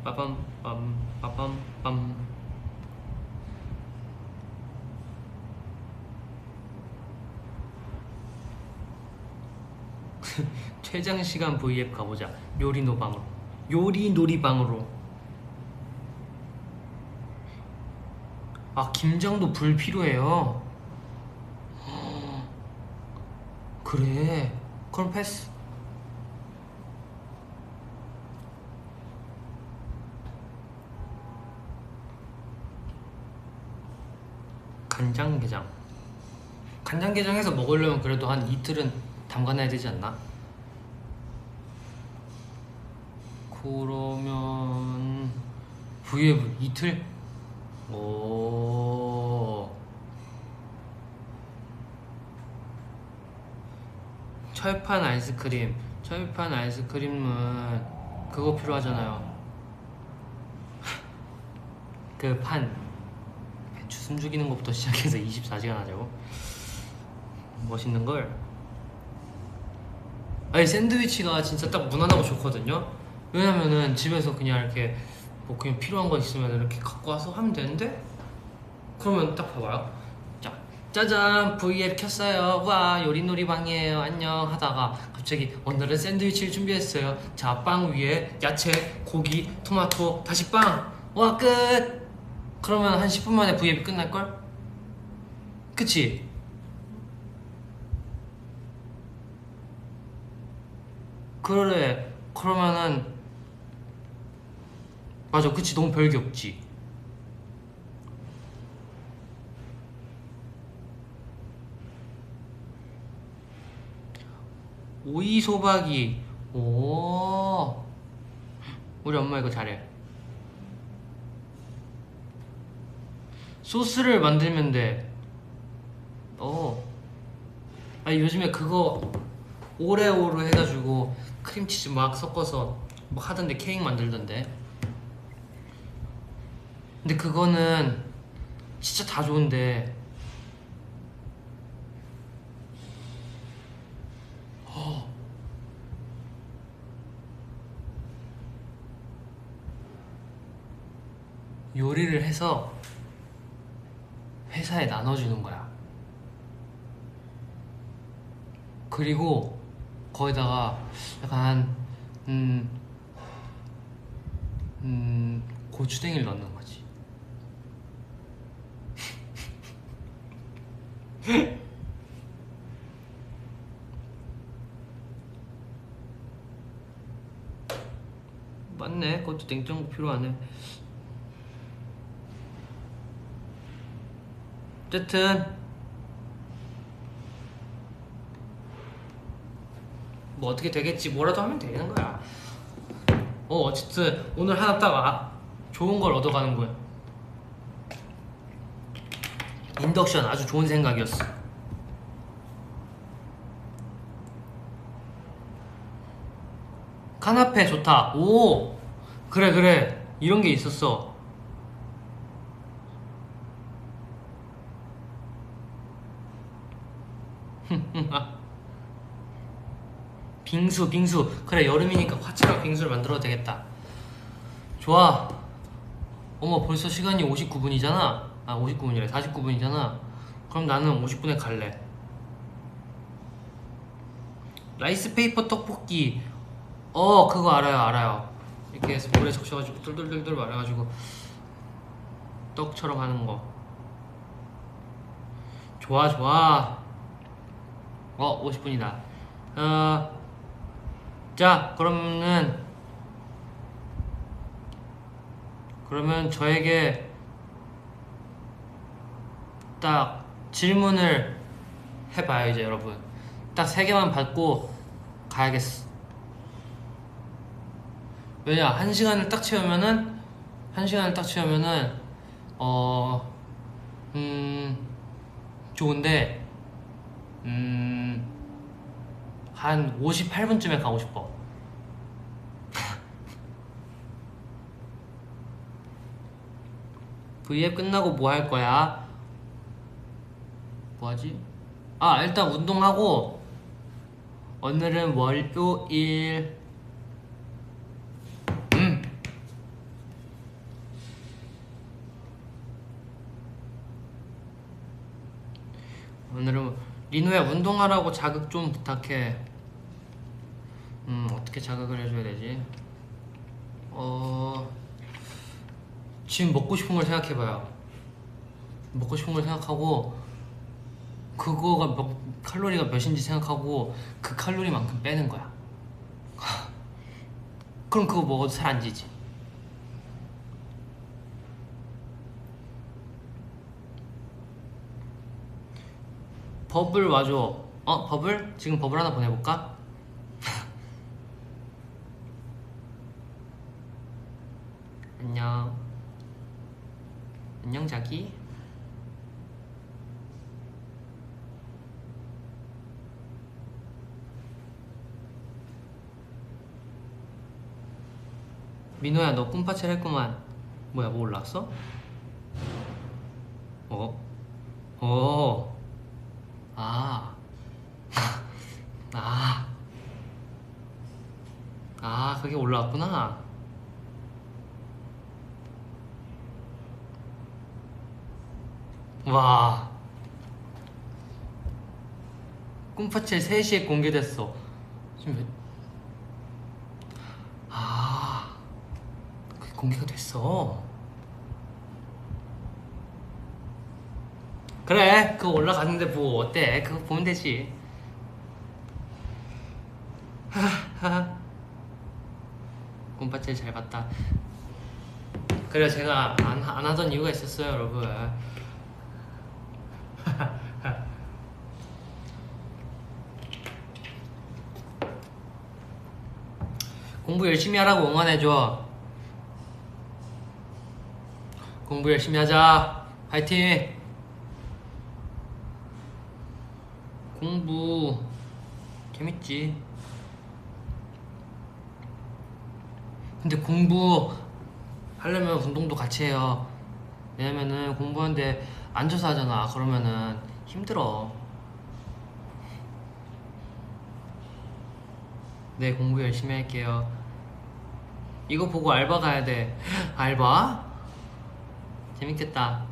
빠밤 빰 빠밤 빰. 최장 시간 V앱 가보자. 요리 놀이방으로. 아 김장도 불 필요해요. 그래 그럼 패스. 간장게장해서 먹으려면 그래도 한 이틀은 담가놔야 되지 않나? 그러면 V앱 이틀? 오. 철판 아이스크림은 그거 필요하잖아요. 그 판 배추 숨 죽이는 것부터 시작해서 24시간 하자고? 멋있는걸? 아니 샌드위치가 진짜 딱 무난하고 좋거든요? 왜냐면은 집에서 그냥 이렇게 뭐 그냥 필요한 거 있으면 이렇게 갖고 와서 하면 되는데, 그러면 딱 봐봐요. 자, 짜잔 V앱 켰어요. 와 요리놀이방이에요. 안녕 하다가 갑자기 오늘은 샌드위치를 준비했어요. 자, 빵 위에 야채, 고기, 토마토, 다시 빵. 와 끝. 그러면 한 10분 만에 V앱이 끝날걸? 그치? 그래. 그러면은 맞아. 그치. 너무 별게 없지. 오이소박이. 오, 우리 엄마 이거 잘해. 소스를 만들면 돼. 아니 요즘에 그거 오레오로 해가지고 크림치즈 막 섞어서 뭐 하던데, 케이크 만들던데. 근데 그거는 진짜 다 좋은데 요리를 해서 회사에 나눠주는 거야. 그리고 거기다가 약간 고추냉이를 넣는 거지. 맞네. 그것도 냉장고 필요하네. 어쨌든 뭐 어떻게 되겠지. 뭐라도 하면 되는 거야. 어쨌든 오늘 하나 딱 좋은 걸 얻어가는 거야. 인덕션 아주 좋은 생각이었어. 카나페 좋다. 오, 그래 이런 게 있었어. 빙수 그래. 여름이니까 화채랑 빙수를 만들어도 되겠다. 좋아. 어머 벌써 시간이 59분이잖아 59분이래. 49분이잖아 그럼 나는 50분에 갈래. 라이스페이퍼 떡볶이. 그거 알아요. 이렇게 해서 물에 적셔가지고 돌돌돌돌 말아가지고 떡처럼 하는 거. 좋아. 50분이다. 자, 그러면 저에게 딱 질문을 해봐요 이제 여러분. 딱 3개만 받고 가야겠어. 왜냐 1시간을 딱 채우면은 1시간을 딱 채우면은 좋은데 한 58분쯤에 가고 싶어. V앱 끝나고 뭐 할 거야? 뭐 하지? 아 일단 운동하고 오늘은 월요일 오늘은 리노야 운동하라고 자극 좀 부탁해. 어떻게 자극을 해줘야 되지? 지금 먹고 싶은 걸 생각해봐요. 먹고 싶은 걸 생각하고 그거가 칼로리가 몇인지 생각하고 그 칼로리만큼 빼는 거야. 그럼 그거 먹어도 살 안 찌지. 버블 와줘. 버블? 지금 버블 하나 보내볼까? 안녕. 안녕 자기. 민호야 너 꿈파첼 했구만. 뭐야 뭐 올라왔어? 아. 그게 올라왔구나. 와. 꿈파첼 3시에 공개됐어. 지금 그게 공개가 됐어. 그래 그거 올라갔는데 뭐 어때? 그거 보면 되지. 꿈파첼 잘 봤다. 그래 제가 안 하던 이유가 있었어요 여러분. 공부 열심히 하라고 응원해줘. 공부 열심히 하자. 파이팅. 공부 재밌지. 근데 공부 하려면 운동도 같이 해요. 왜냐면은 공부하는데 앉아서 하잖아. 그러면은 힘들어. 네 공부 열심히 할게요. 이거 보고 알바 가야 돼. 알바? 재밌겠다.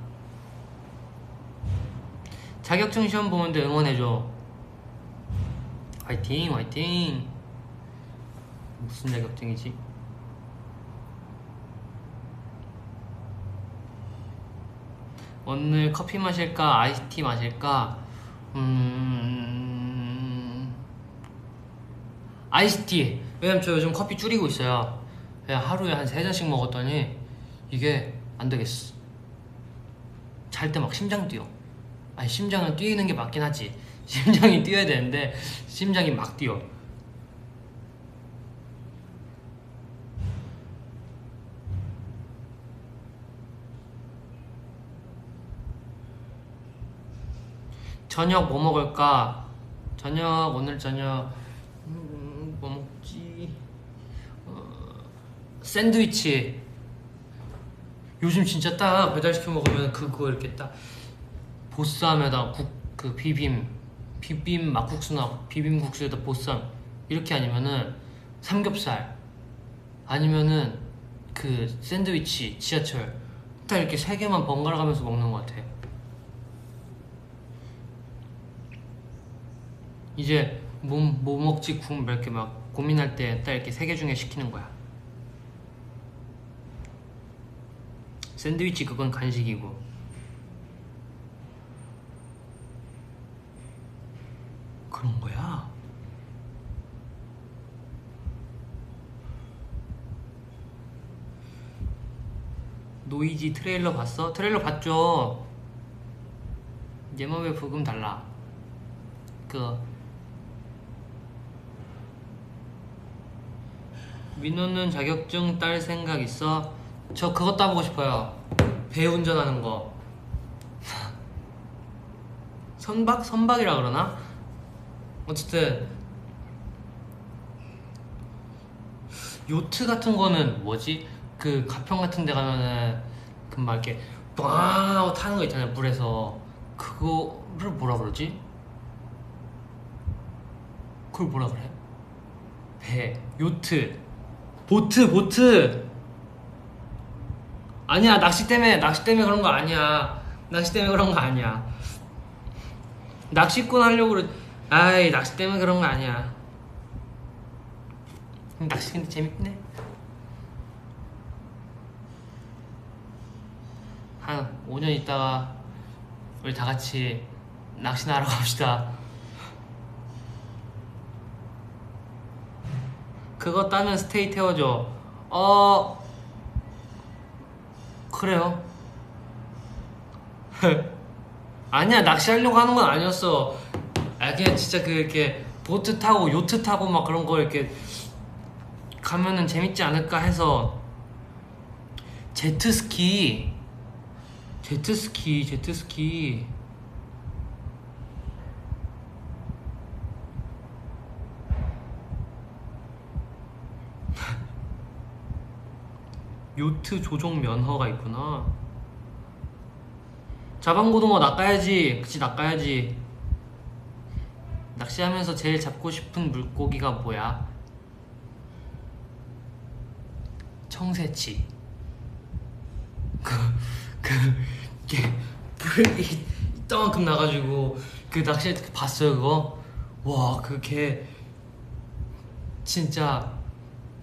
자격증 시험 보는데 응원해줘. 화이팅 화이팅. 무슨 자격증이지? 오늘 커피 마실까 아이스티 마실까? 아이스티. 왜냐면 저 요즘 커피 줄이고 있어요. 그냥 하루에 한 3잔씩 먹었더니 이게 안 되겠어. 잘 때 막 심장 뛰어. 아니 심장은 뛰는 게 맞긴 하지. 심장이 뛰어야 되는데 심장이 막 뛰어. 저녁 뭐 먹을까? 오늘 저녁 뭐 먹지? 샌드위치. 요즘 진짜 딱 배달시켜 먹으면 그거 이렇게 딱 보쌈에다 그 비빔 막국수나 비빔국수에다 보쌈 이렇게, 아니면은 삼겹살, 아니면은 그 샌드위치 지하철 딱 이렇게 3개만 번갈아 가면서 먹는 것 같아. 이제 뭐 먹지 이렇게 막 고민할 때 딱 이렇게 3개 중에 시키는 거야. 샌드위치 그건 간식이고. 그런 거야? 노이지 트레일러 봤어? 트레일러 봤죠? 내 맘에 부금 달라. 그 민호는 자격증 딸 생각 있어? 저 그거 따보고 싶어요. 배 운전하는 거. 선박이라 그러나? 어쨌든 요트 같은 거는 뭐지? 그 가평 같은 데 가면은 그 막 이렇게 빵 하고 타는 거 있잖아요, 물에서. 그거를 뭐라 그러지? 그걸 뭐라 그래? 배, 요트, 보트. 아니야, 낚시 때문에 그런 거 아니야. 낚시 때문에 그런 거 아니야. 낚시꾼 하려고 그래. 아이, 낚시 때문에 그런 거 아니야. 낚시 근데 재밌네. 한 5년 있다가 우리 다 같이 낚시나 하러 갑시다. 그거 따면 스테이 태워줘. 그래요. 아니야, 낚시하려고 하는 건 아니었어. 그냥 진짜 그 이렇게 보트 타고 요트 타고 막 그런 거 이렇게 가면은 재밌지 않을까 해서. 제트스키. 요트 조종 면허가 있구나. 자방고등어 낚아야지. 그치, 낚아야지. 낚시하면서 제일 잡고 싶은 물고기가 뭐야? 청새치. 이게 불이 이따만큼 나가지고 그 낚시할 때 봤어요, 그거? 와, 그게 진짜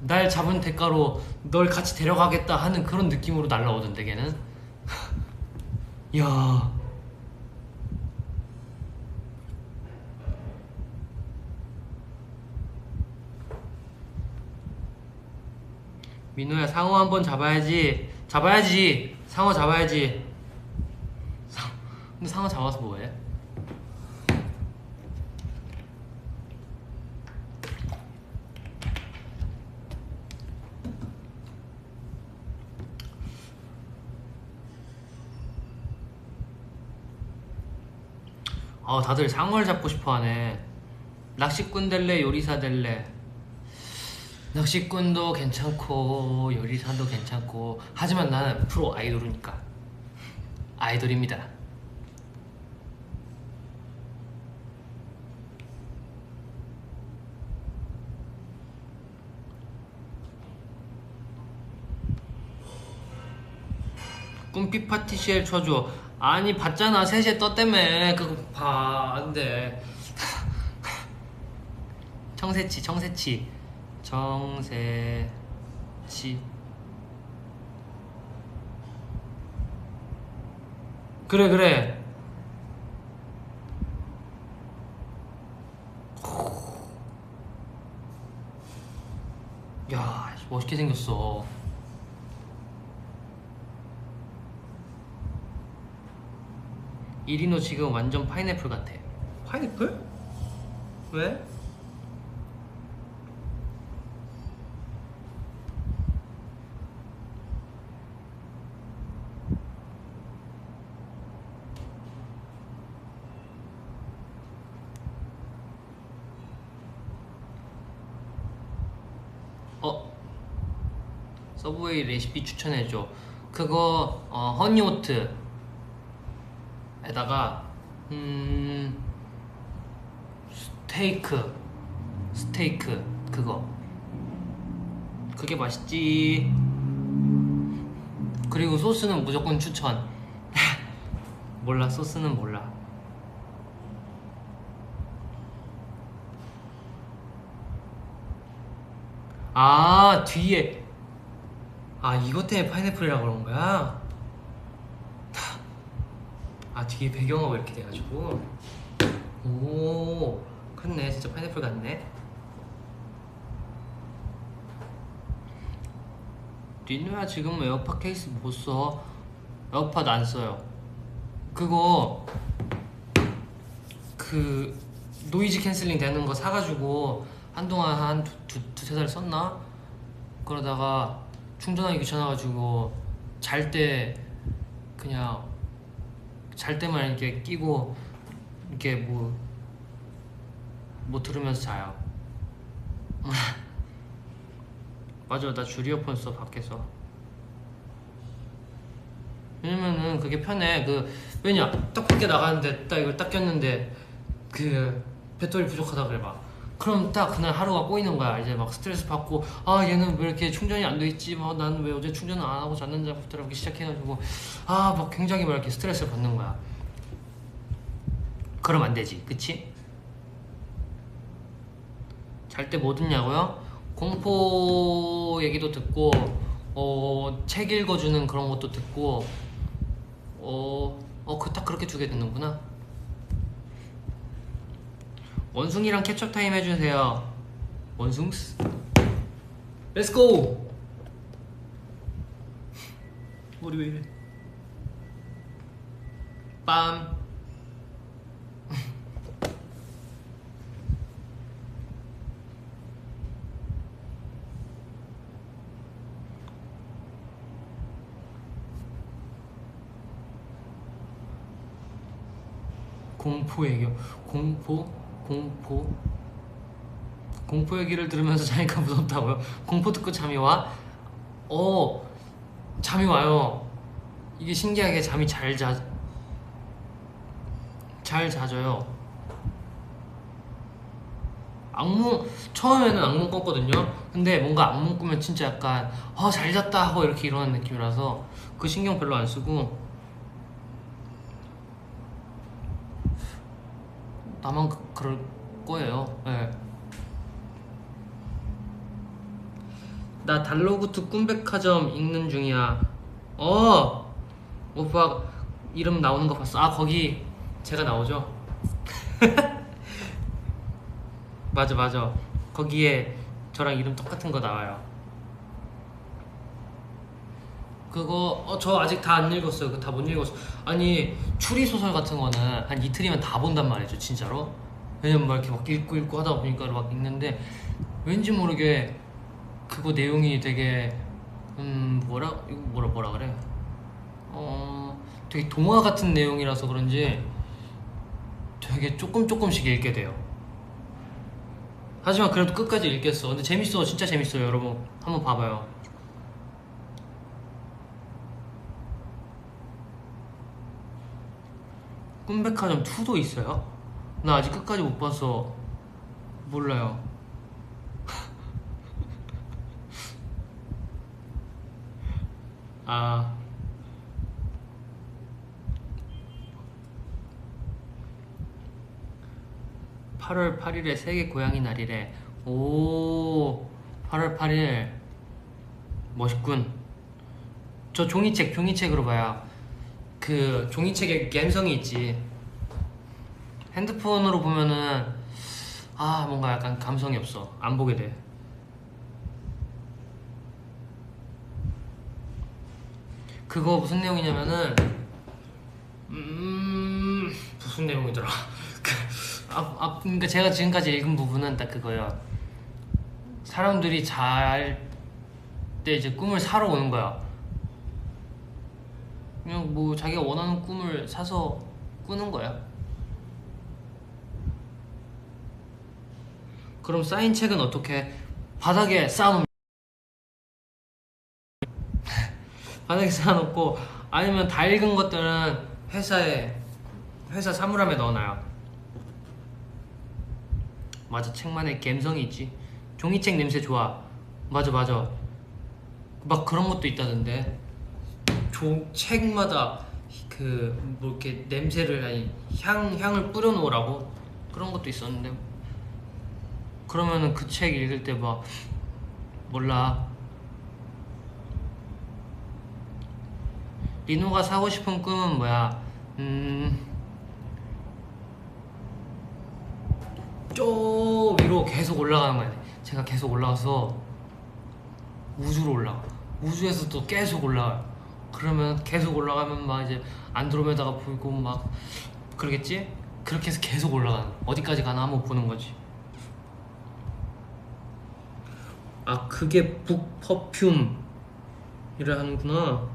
날 잡은 대가로 널 같이 데려가겠다 하는 그런 느낌으로 날라오던데, 걔는. 야, 민호야, 상어 한번 잡아야지. 상어 잡아야지. 근데 상어 잡아서 뭐해? 다들 상어를 잡고 싶어하네. 낚시꾼 될래, 요리사 될래? 낚시꾼도 괜찮고 요리사도 괜찮고, 하지만 나는 프로 아이돌이니까 아이돌입니다. 꿈피 파티시엘 쳐줘. 아니, 봤잖아, 3시에 떴다며. 그거 봐. 안돼. 청새치. 그래. 야, 멋있게 생겼어. 이리노 지금 완전 파인애플 같아. 파인애플? 왜? 서브웨이 레시피 추천해줘. 그거 허니오트에다가 스테이크 그거, 그게 맛있지. 그리고 소스는 무조건 추천. 몰라, 소스는 몰라. 뒤에 이것 때문에 파인애플이라고 그런 거야? 뒤에 배경하고 이렇게 돼가지고. 오, 그렇네. 진짜 파인애플 같네. 리누야, 지금 에어팟 케이스 못 써. 에어팟 안 써요. 그거 노이즈 캔슬링 되는 거 사가지고 한동안 한 두세 달 썼나? 그러다가 충전하기 귀찮아가지고 잘 때 그냥 잘 때만 이렇게 끼고 이렇게 뭐 들으면서 자요. 맞아, 나 줄 이어폰 써 밖에서. 왜냐면은 그게 편해. 왜냐 딱 밖에 나가는데 딱 이걸 딱 꼈는데 배터리 부족하다 그래 막. 그럼 딱 그날 하루가 꼬이는 거야. 이제 막 스트레스 받고, 아 얘는 왜 이렇게 충전이 안 돼 있지, 막 나는 왜 어제 충전을 안 하고 잤는지 부터 이렇게 시작해가지고 막 굉장히 막 이렇게 스트레스를 받는 거야. 그럼 안 되지, 그치? 잘 때 뭐 듣냐고요? 공포 얘기도 듣고, 책 읽어주는 그런 것도 듣고, 딱 그렇게 두 개 듣는구나. 원숭이랑 캐첩 타임 해주세요. 원숭스? 렛츠고! 머리 왜 이래? 빰. 공포 얘기요. 공포 얘기를 들으면서 자니까 무섭다고요? 공포 듣고 잠이 와? 잠이 와요. 이게 신기하게 잠이 잘 자져요. 처음에는 악몽 꿨거든요. 근데 뭔가 악몽 꾸면 진짜 약간 잘 잤다 하고 이렇게 일어나는 느낌이라서 그 신경 별로 안 쓰고, 나만 그럴 거예요. 네. 나 달로구트 꿈백화점 읽는 중이야. 오빠 이름 나오는 거 봤어? 거기 제가 나오죠? 맞아. 거기에 저랑 이름 똑같은 거 나와요. 그거 저 아직 다 안 읽었어요. 그거 다 못 읽었어. 아니 추리 소설 같은 거는 한 이틀이면 다 본단 말이죠, 진짜로. 왜냐면 막 이렇게 막 읽고 하다 보니까 막 읽는데, 왠지 모르게 그거 내용이 되게 뭐라 그래? 되게 동화 같은 내용이라서 그런지 되게 조금씩 읽게 돼요. 하지만 그래도 끝까지 읽겠어. 근데 재밌어, 진짜 재밌어요. 여러분 한번 봐봐요. 꿈백화점 2도 있어요? 나 아직 끝까지 못 봐서 몰라요. 8월 8일에 세계 고양이 날이래. 8월 8일 멋있군. 저 종이책으로 봐요. 그 종이책에 감성이 있지. 핸드폰으로 보면은 뭔가 약간 감성이 없어. 안 보게 돼. 그거 무슨 내용이냐면은 무슨 내용이더라. 그러니까 제가 지금까지 읽은 부분은 딱 그거예요. 사람들이 잘 때 이제 꿈을 사러 오는 거야. 그냥 뭐 자기가 원하는 꿈을 사서 꾸는 거야. 그럼 쌓인 책은 어떻게? 바닥에 쌓아놓으면 바닥에 쌓아놓고, 아니면 다 읽은 것들은 회사 사물함에 넣어놔요. 맞아, 책만의 감성이 있지. 종이책 냄새 좋아. 맞아. 막 그런 것도 있다던데. 책마다 뭐 이렇게 냄새를, 아니 향을 뿌려놓으라고 그런 것도 있었는데, 그러면은 그 책 읽을 때 막 몰라. 리노가 사고 싶은 꿈은 뭐야? 저 위로 계속 올라가는 거야. 제가 계속 올라가서 우주로 올라가. 우주에서 또 계속 올라가. 그러면 계속 올라가면 막 이제 안드로메다가 보이고 막 그러겠지? 그렇게 해서 계속 올라가는 거야. 어디까지 가나 한번 보는 거지. 아, 그게 북 퍼퓸이라 하는구나.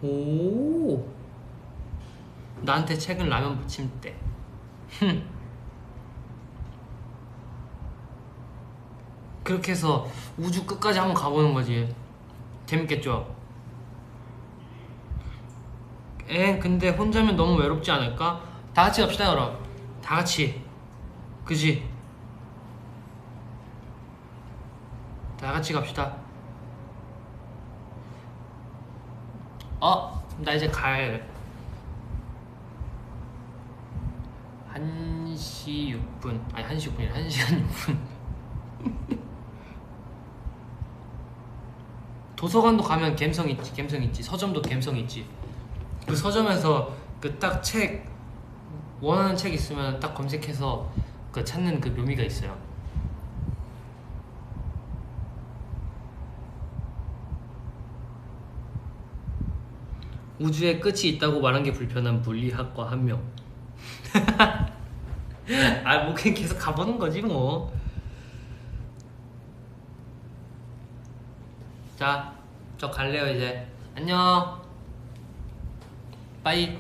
오, 나한테 책은 라면 부침대. 그렇게 해서 우주 끝까지 한번 가보는 거지. 재밌겠죠? 근데 혼자면 너무 외롭지 않을까? 다 같이 갑시다, 여러분. 다 같이. 그지? 다 같이 갑시다. 나 이제 갈. 1시 6분. 아니, 1시 6분이라 1시간 6분. 도서관도 가면 갬성 있지, 갬성 있지. 서점도 갬성 있지. 그 서점에서 그 딱 책, 원하는 책 있으면 딱 검색해서 그 찾는 그 묘미가 있어요. 우주에 끝이 있다고 말한 게 불편한 물리학과 한 명. 아, 뭐 그냥 계속 가보는 거지 뭐. 자, 저 갈래요 이제. 안녕. 빠이.